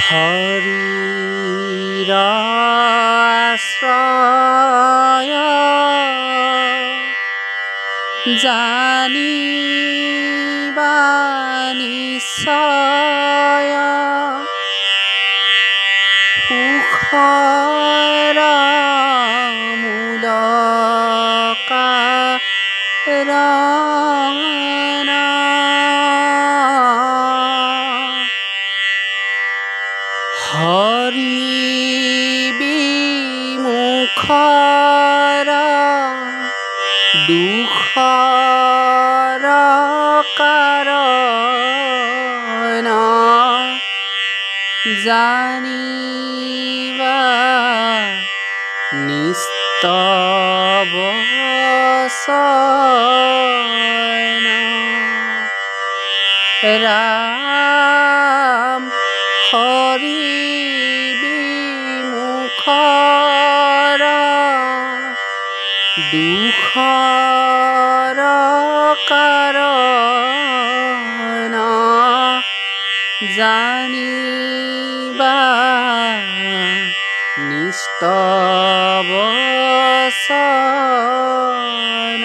হৰিৰ আশ্ৰয় জানিবা নিশ্চয় সুখৰ মূল কাৰণ হৰি বিমুখৰ দুখৰ কাৰণ জানিবা নিস্তবচন ৰাম হৰি বিমুখৰ দুখৰ কাৰণ জানিবা নিস্তবচন